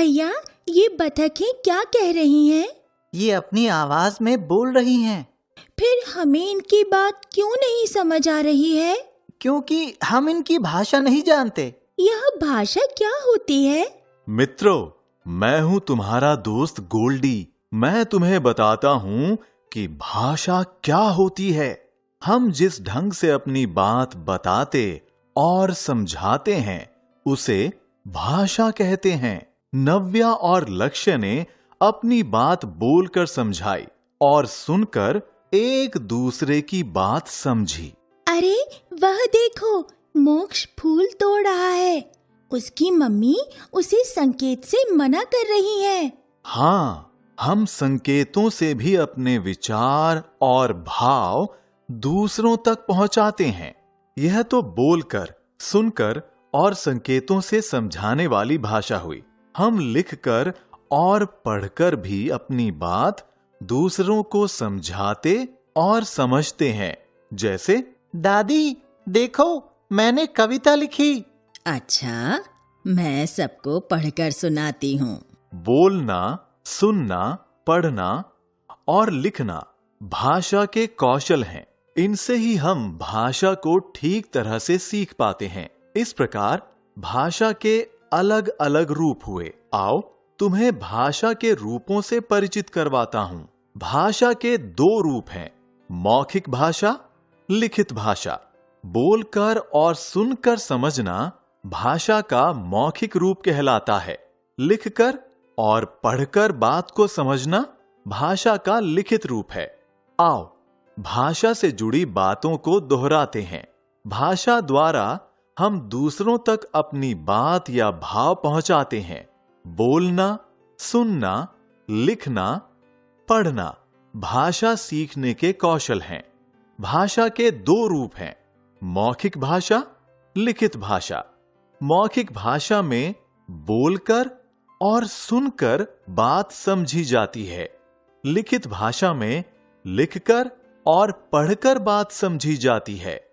भैया, ये बतखें क्या कह रही हैं? ये अपनी आवाज में बोल रही हैं। फिर हमें इनकी बात क्यों नहीं समझ आ रही है? क्योंकि हम इनकी भाषा नहीं जानते। यह भाषा क्या होती है? मित्रों, मैं हूँ तुम्हारा दोस्त गोल्डी। मैं तुम्हें बताता हूँ कि भाषा क्या होती है। हम जिस ढंग से अपनी बात बताते और समझाते हैं उसे भाषा कहते हैं। नव्या और लक्ष्य ने अपनी बात बोलकर समझाई और सुनकर एक दूसरे की बात समझी। अरे वह देखो, मोक्ष फूल तोड़ रहा है। उसकी मम्मी उसे संकेत से मना कर रही है। हाँ, हम संकेतों से भी अपने विचार और भाव दूसरों तक पहुंचाते हैं। यह तो बोलकर, सुनकर और संकेतों से समझाने वाली भाषा हुई। हम लिखकर और पढ़कर भी अपनी बात दूसरों को समझाते और समझते हैं। जैसे, दादी देखो, मैंने कविता लिखी। अच्छा, मैं सबको पढ़कर सुनाती हूँ। बोलना, सुनना, पढ़ना और लिखना भाषा के कौशल हैं। इनसे ही हम भाषा को ठीक तरह से सीख पाते हैं। इस प्रकार भाषा के अलग अलग रूप हुए। आओ तुम्हें भाषा के रूपों से परिचित करवाता हूँ। भाषा के दो रूप हैं, मौखिक भाषा, लिखित भाषा। बोलकर और सुनकर समझना भाषा का मौखिक रूप कहलाता है। लिखकर और पढ़कर बात को समझना भाषा का लिखित रूप है। आओ भाषा से जुड़ी बातों को दोहराते हैं। भाषा द्वारा हम दूसरों तक अपनी बात या भाव पहुंचाते हैं। बोलना, सुनना, लिखना, पढ़ना भाषा सीखने के कौशल हैं। भाषा के दो रूप हैं, मौखिक भाषा, लिखित भाषा। मौखिक भाषा में बोलकर और सुनकर बात समझी जाती है। लिखित भाषा में लिखकर और पढ़कर बात समझी जाती है।